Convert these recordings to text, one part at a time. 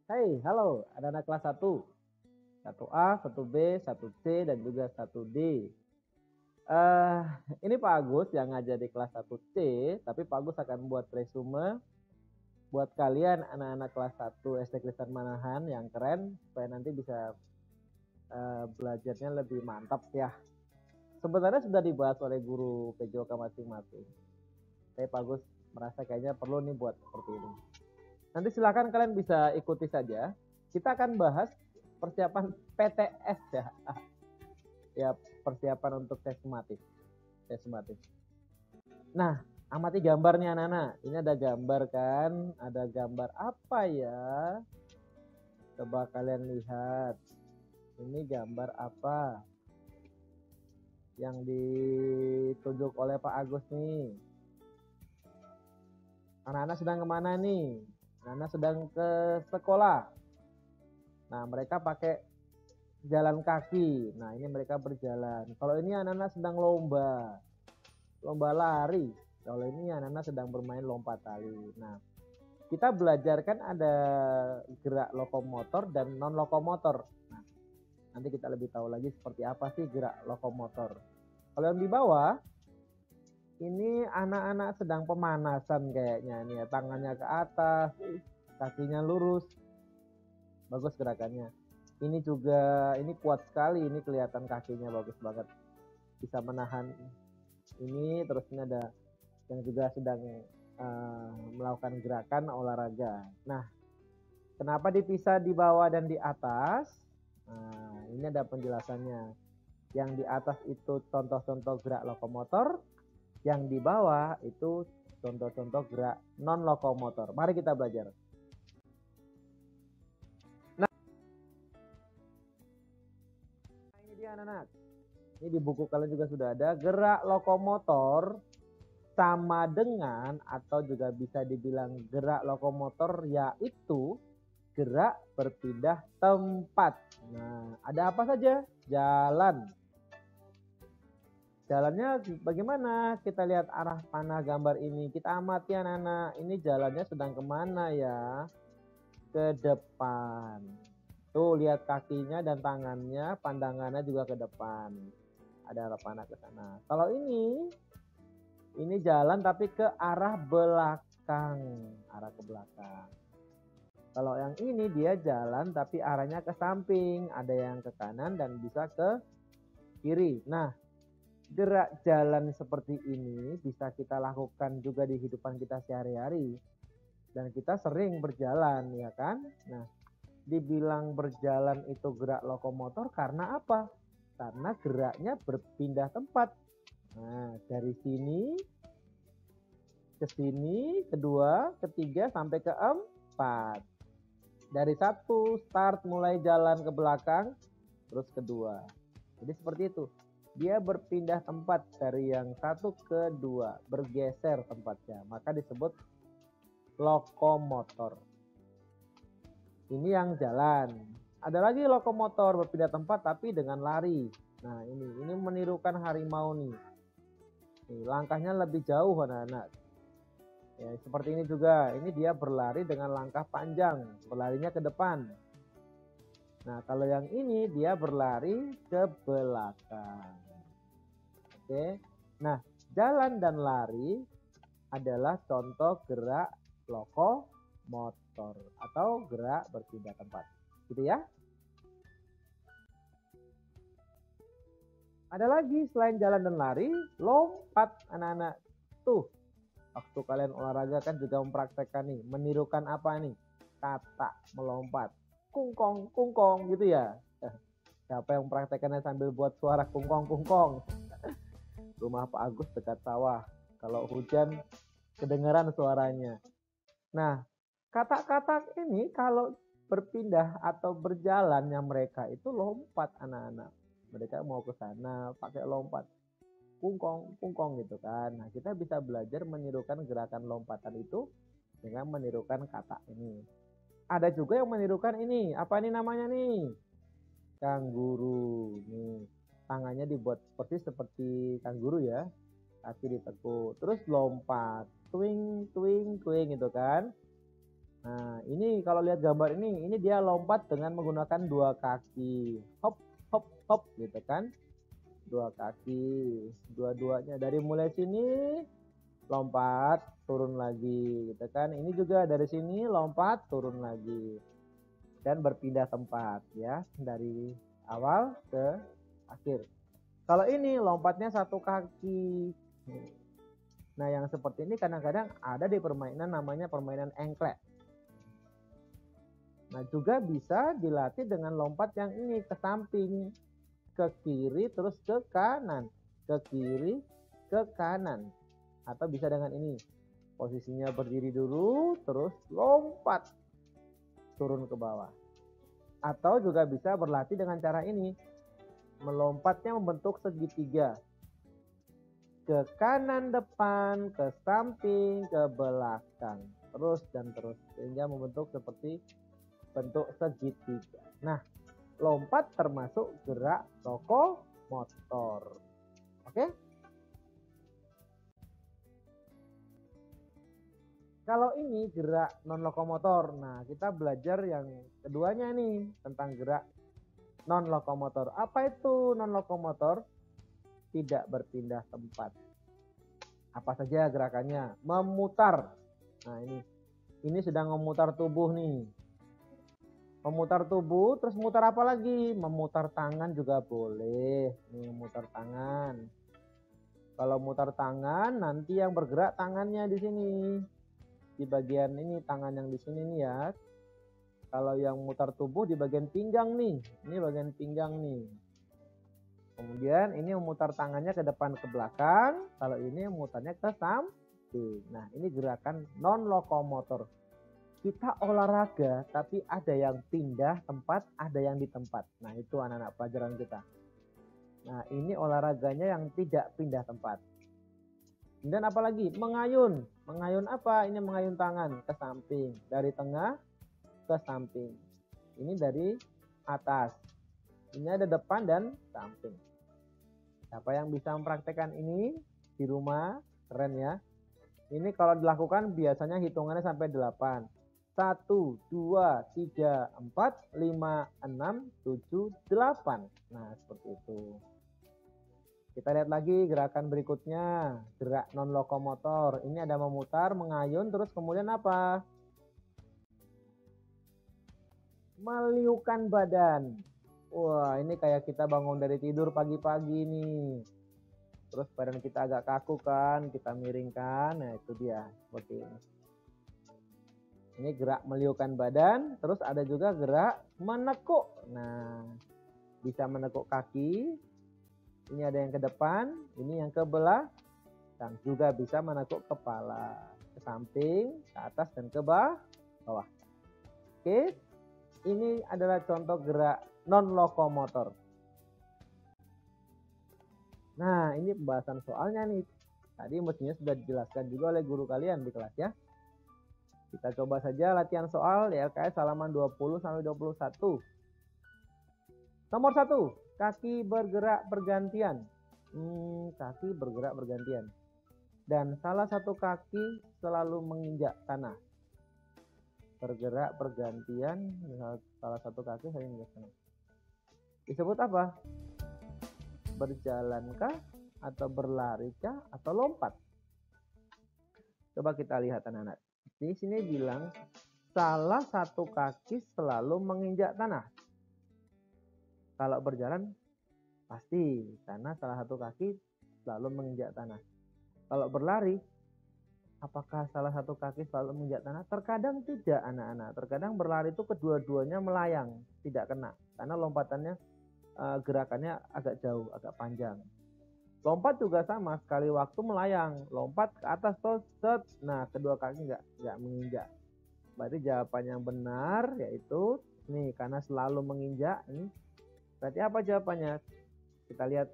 Hai, halo, anak-anak kelas 1A, 1B, 1C, dan juga 1D. Eh, ini Pak Agus yang ngajar di kelas 1C, tapi Pak Agus akan buat resume buat kalian anak-anak kelas 1 SD Kristen Manahan yang keren, supaya nanti bisa belajarnya lebih mantap ya. Sebenarnya sudah dibahas oleh guru PJOK masing-masing. Tapi Pak Agus merasa kayaknya perlu nih buat seperti ini. Nanti silakan kalian bisa ikuti saja. Kita akan bahas persiapan PTS ya. Ya, persiapan untuk tes sumatif. Tes sumatif. Nah, amati gambarnya anak-anak. Ini ada gambar kan? Ada gambar apa ya? Coba kalian lihat. Ini gambar apa? Yang ditunjuk oleh Pak Agus nih. Anak-anak sedang kemana nih? Anak-anak sedang ke sekolah. Nah, mereka pakai jalan kaki. Nah, ini mereka berjalan. Kalau ini anak-anak sedang lomba lari. Kalau ini anak-anak sedang bermain lompat tali. Nah, kita belajar kan ada gerak lokomotor dan non lokomotor. Nah, nanti kita lebih tahu lagi seperti apa sih gerak lokomotor. Kalau yang di bawah, ini anak-anak sedang pemanasan kayaknya nih ya. Tangannya ke atas, kakinya lurus. Bagus gerakannya. Ini juga, ini kuat sekali. Ini kelihatan kakinya bagus banget. Bisa menahan ini. Terus ini ada yang juga sedang melakukan gerakan olahraga. Nah, kenapa dipisah di bawah dan di atas? Nah, ini ada penjelasannya. Yang di atas itu contoh-contoh gerak lokomotor, yang di bawah itu contoh-contoh gerak non lokomotor. Mari kita belajar. Nah, ini dia anak-anak. Ini di buku kalian juga sudah ada. Gerak lokomotor sama dengan atau juga bisa dibilang gerak lokomotor yaitu gerak berpindah tempat. Nah, ada apa saja? Jalan. Jalannya bagaimana? Kita lihat arah panah gambar ini. Kita amati anak-anak. Ini jalannya sedang kemana ya? Ke depan. Tuh, lihat kakinya dan tangannya, pandangannya juga ke depan. Ada arah panah ke sana. Kalau ini jalan tapi ke arah belakang. Arah ke belakang. Kalau yang ini dia jalan tapi arahnya ke samping. Ada yang ke kanan dan bisa ke kiri. Nah, gerak jalan seperti ini bisa kita lakukan juga di kehidupan kita sehari-hari. Dan kita sering berjalan, ya kan? Nah, dibilang berjalan itu gerak lokomotor karena apa? Karena geraknya berpindah tempat. Nah, dari sini ke sini, kedua, ketiga, sampai ke 4. Dari 1 start mulai jalan ke belakang, terus kedua. Jadi seperti itu. Dia berpindah tempat dari yang 1 ke 2, bergeser tempatnya. Maka disebut lokomotor. Ini yang jalan. Ada lagi lokomotor berpindah tempat tapi dengan lari. Nah, ini menirukan harimau nih. Langkahnya lebih jauh anak-anak. Ya, seperti ini juga. Ini dia berlari dengan langkah panjang, berlarinya ke depan. Nah, kalau yang ini dia berlari ke belakang. Oke. Nah, jalan dan lari adalah contoh gerak lokomotor atau gerak berpindah tempat. Gitu ya. Ada lagi selain jalan dan lari, lompat anak-anak. Tuh, waktu kalian olahraga kan juga mempraktekkan nih, menirukan apa nih? Kata melompat. Kungkong, kungkong gitu ya. Siapa yang mempraktekannya sambil buat suara kungkong, kungkong? Rumah Pak Agus dekat sawah. Kalau hujan kedengeran suaranya. Nah, kata-kata ini kalau berpindah atau berjalannya mereka itu lompat anak-anak. Mereka mau ke sana pakai lompat. Kungkong, kungkong gitu kan. Nah, kita bisa belajar menirukan gerakan lompatan itu dengan menirukan kata ini. Ada juga yang menirukan ini. Apa ini namanya nih? Kanguru. Nih, tangannya dibuat seperti kanguru ya. Kaki ditekuk. Terus lompat. Twing, twing, twing gitu kan. Nah, ini kalau lihat gambar ini dia lompat dengan menggunakan dua kaki. Hop, hop, hop gitu kan. Dua kaki, dua-duanya dari mulai sini lompat, turun lagi gitu kan. Ini juga dari sini lompat, turun lagi. Dan berpindah tempat ya, dari awal ke akhir. Kalau ini lompatnya satu kaki. Nah, yang seperti ini kadang-kadang ada di permainan namanya permainan engklek. Nah, juga bisa dilatih dengan lompat yang ini ke samping, ke kiri terus ke kanan, ke kiri ke kanan. Atau bisa dengan ini. Posisinya berdiri dulu terus lompat turun ke bawah. Atau juga bisa berlatih dengan cara ini. Melompatnya membentuk segitiga. Ke kanan depan, ke samping, ke belakang. Terus dan terus. Sehingga membentuk seperti bentuk segitiga. Nah, lompat termasuk gerak lokomotor. Oke? Kalau ini gerak non lokomotor. Nah, kita belajar yang keduanya nih tentang gerak non lokomotor. Apa itu non lokomotor? Tidak berpindah tempat. Apa saja gerakannya? Memutar. Nah, ini sedang memutar tubuh nih. Memutar tubuh, terus mutar apa lagi? Memutar tangan juga boleh. Nih, memutar tangan. Kalau mutar tangan, nanti yang bergerak tangannya di sini. Di bagian ini, tangan yang di sini nih ya. Kalau yang mutar tubuh di bagian pinggang nih. Ini bagian pinggang nih. Kemudian ini memutar tangannya ke depan ke belakang. Kalau ini memutarnya ke samping. Nah, ini gerakan non lokomotor. Kita olahraga tapi ada yang pindah tempat, ada yang di tempat. Nah, itu anak-anak pelajaran kita. Nah, ini olahraganya yang tidak pindah tempat. Kemudian apa lagi? Mengayun. Mengayun apa? Ini mengayun tangan ke samping. Dari tengah ke samping. Ini dari atas. Ini ada depan dan samping. Siapa yang bisa mempraktekkan ini di rumah? Keren ya. Ini kalau dilakukan biasanya hitungannya sampai 8. 1, 2, 3, 4, 5, 6, 7, 8. Nah, seperti itu. Kita lihat lagi gerakan berikutnya. Gerak non lokomotor. Ini ada memutar, mengayun, terus kemudian apa? Meliukan badan. Wah, ini kayak kita bangun dari tidur pagi-pagi nih. Terus badan kita agak kaku kan, kita miringkan. Nah, itu dia, seperti ini. Ini gerak meliukan badan, terus ada juga gerak menekuk. Nah, bisa menekuk kaki. Ini ada yang ke depan, ini yang ke belakang. Juga bisa menekuk kepala. Ke samping, ke atas, dan ke bawah. Oke, ini adalah contoh gerak non lokomotor. Nah, ini pembahasan soalnya nih. Tadi mestinya sudah dijelaskan juga oleh guru kalian di kelas ya. Kita coba saja latihan soal di LKS halaman 20 sampai 21. Nomor 1, kaki bergerak bergantian. Kaki bergerak bergantian. Dan salah satu kaki selalu menginjak tanah. Bergerak bergantian, salah satu kaki selalu menginjak tanah. Disebut apa? Berjalankah atau berlarikah atau lompat? Coba kita lihat anak-anak. Di sini bilang salah satu kaki selalu menginjak tanah. Kalau berjalan pasti karena salah satu kaki selalu menginjak tanah. Kalau berlari, apakah salah satu kaki selalu menginjak tanah? Terkadang tidak anak-anak. Terkadang berlari itu kedua-duanya melayang, tidak kena. Karena lompatannya gerakannya agak jauh, agak panjang. Lompat juga sama, sekali waktu melayang, lompat ke atas set. Nah, kedua kaki nggak menginjak. Berarti jawaban yang benar yaitu nih, karena selalu menginjak. Ini berarti apa jawabannya? Kita lihat.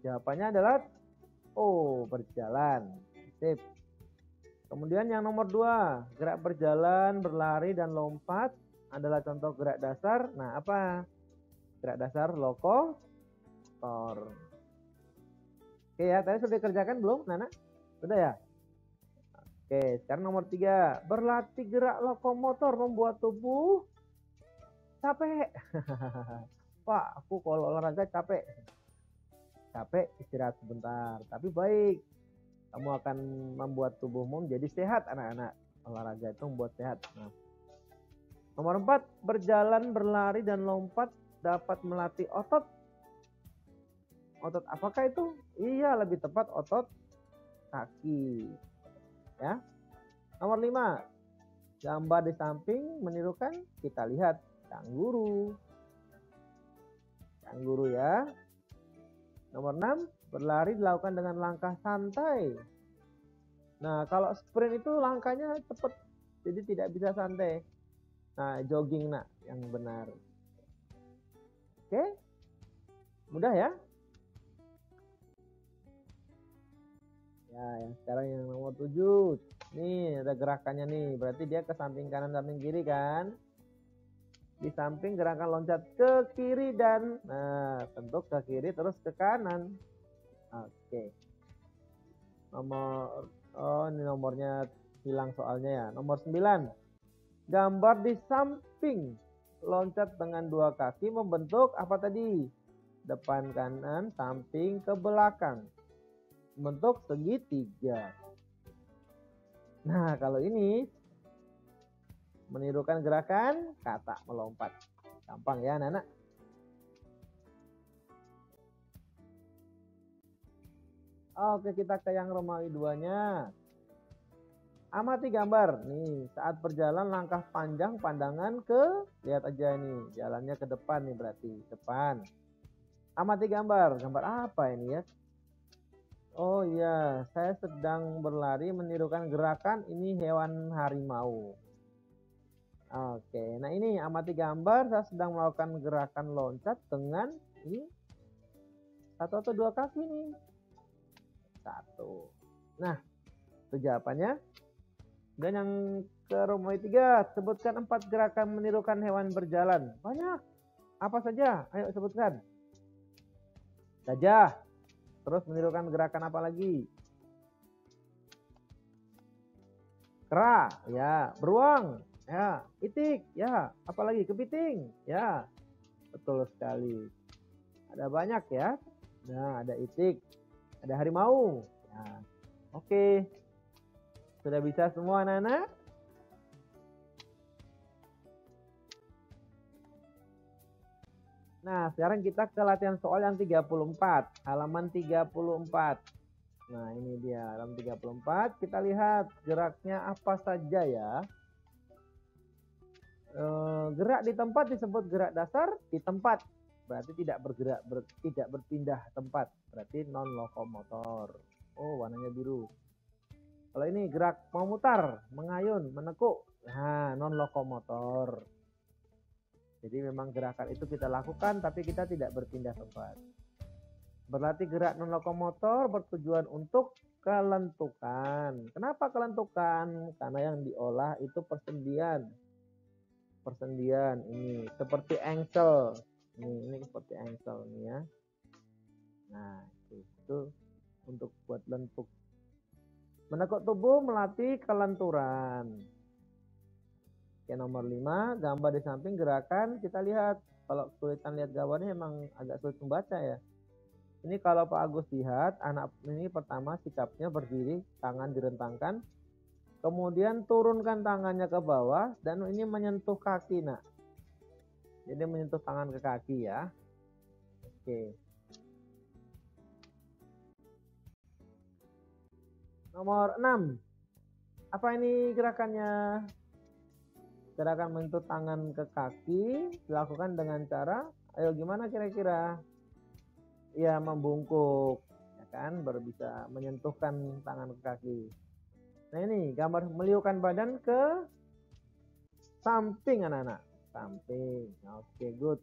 Jawabannya adalah berjalan. Sip. Kemudian yang nomor 2, gerak berjalan, berlari, dan lompat adalah contoh gerak dasar. Nah, apa? Gerak dasar lokomotor. Oke ya, tadi sudah dikerjakan belum, Nana? Sudah ya? Oke, sekarang nomor 3. Berlatih gerak lokomotor membuat tubuh capek. Pak, aku kalau olahraga capek. Capek, istirahat sebentar. Tapi baik, kamu akan membuat tubuhmu menjadi sehat, anak-anak. Olahraga itu membuat sehat. Nah. Nomor 4, berjalan, berlari, dan lompat dapat melatih otot. Otot apakah itu? Iya, lebih tepat otot kaki. Ya. Nomor 5, gambar di samping menirukan, kita lihat kanguru. Kanguru ya. Nomor 6, berlari dilakukan dengan langkah santai. Nah, kalau sprint itu langkahnya cepat, jadi tidak bisa santai. Nah, jogging nak yang benar. Oke, mudah ya. Ya, yang sekarang yang nomor 7. Nih, ada gerakannya nih. Berarti dia ke samping kanan, samping kiri kan. Di samping gerakan loncat ke kiri dan, nah, tentu ke kiri terus ke kanan. Oke. Nomor, oh ini nomornya hilang soalnya ya. Nomor 9. Gambar di samping loncat dengan 2 kaki membentuk apa tadi? Depan kanan, samping ke belakang. Membentuk segitiga. Nah, kalau ini menirukan gerakan kata melompat. Gampang ya, anak-anak. Oke, kita ke yang Romawi 2-nya. Amati gambar. Nih, saat berjalan langkah panjang pandangan ke, lihat aja nih, jalannya ke depan nih berarti, depan. Amati gambar. Gambar apa ini ya? Oh iya, saya sedang berlari menirukan gerakan ini hewan harimau. Oke, nah ini amati gambar, saya sedang melakukan gerakan loncat dengan ini 1 atau 2 kaki nih. 1. Nah, itu jawabannya. Dan yang ke Romawi 3, sebutkan 4 gerakan menirukan hewan berjalan. Banyak. Apa saja? Ayo sebutkan. Gajah. Terus menirukan gerakan apa lagi? Kera, ya. Beruang, ya. Itik, ya. Apalagi kepiting, ya. Betul sekali. Ada banyak ya. Nah, ada itik, ada harimau. Ya. Oke. Sudah bisa semua anak-anak? Nah, sekarang kita ke latihan soal yang 34, halaman 34. Nah, ini dia halaman 34. Kita lihat geraknya apa saja ya. Gerak di tempat disebut gerak dasar di tempat. Berarti tidak bergerak, tidak berpindah tempat. Berarti non lokomotor. Oh, warnanya biru. Kalau ini gerak memutar, mengayun, menekuk. Nah, non lokomotor. Jadi memang gerakan itu kita lakukan tapi kita tidak berpindah tempat. Berlatih gerak non lokomotor bertujuan untuk kelentukan. Kenapa kelentukan? Karena yang diolah itu persendian. Persendian ini seperti engsel. Ini seperti engsel nih ya. Nah, itu untuk buat lentuk. Menekuk tubuh melatih kelenturan. Oke, nomor 5, gambar di samping gerakan kita lihat. Kalau kesulitan lihat gambarnya emang agak sulit membaca ya. Ini kalau Pak Agus lihat, anak ini pertama sikapnya berdiri, tangan direntangkan. Kemudian turunkan tangannya ke bawah dan ini menyentuh kaki, nak. Jadi menyentuh tangan ke kaki ya. Oke. Nomor 6. Apa ini gerakannya? Gerakan menyentuh tangan ke kaki dilakukan dengan cara, ayo gimana kira-kira? Ya, membungkuk, ya kan, baru bisa menyentuhkan tangan ke kaki. Nah ini gambar meliukan badan ke samping anak-anak. Samping. Oke, good.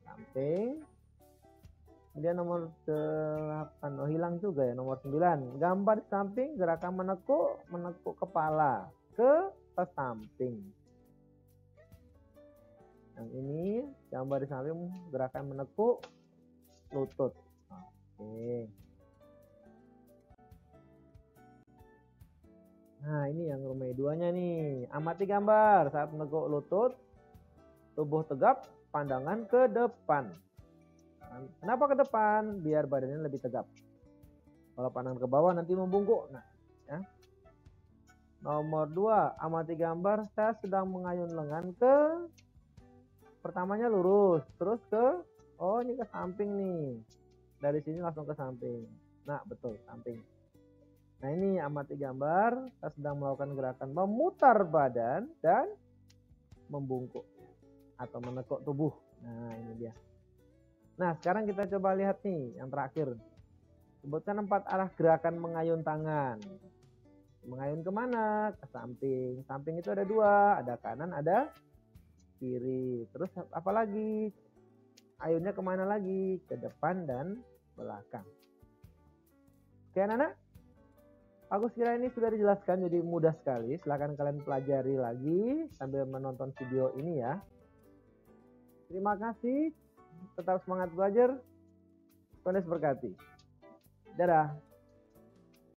Samping. Kemudian nomor 8. Oh, hilang juga ya. Nomor 9. Gambar di samping gerakan menekuk kepala ke samping. Yang ini gambar di samping gerakan menekuk lutut. Oke. Nah, ini yang nomor 2-nya nih. Amati gambar saat meneguk lutut, tubuh tegap, pandangan ke depan. Kenapa ke depan? Biar badannya lebih tegap. Kalau pandang ke bawah nanti membungkuk. Nah, ya. Nomor 2, amati gambar saya sedang mengayun lengan ke pertamanya lurus, terus ke ini ke samping nih. Dari sini langsung ke samping. Nah, betul, samping. Nah, ini amati gambar, saya sedang melakukan gerakan memutar badan dan membungkuk atau menekuk tubuh. Nah, ini dia. Nah, sekarang kita coba lihat nih yang terakhir. Sebutkan 4 arah gerakan mengayun tangan. Mengayun kemana? Ke samping. Samping itu ada 2, ada kanan, ada kiri. Terus apa lagi? Ayunnya kemana lagi? Ke depan dan belakang. Oke anak-anak, aku kira ini sudah dijelaskan jadi mudah sekali. Silahkan kalian pelajari lagi sambil menonton video ini ya. Terima kasih. Tetap semangat belajar. Tuhan Yesus berkati. Dadah.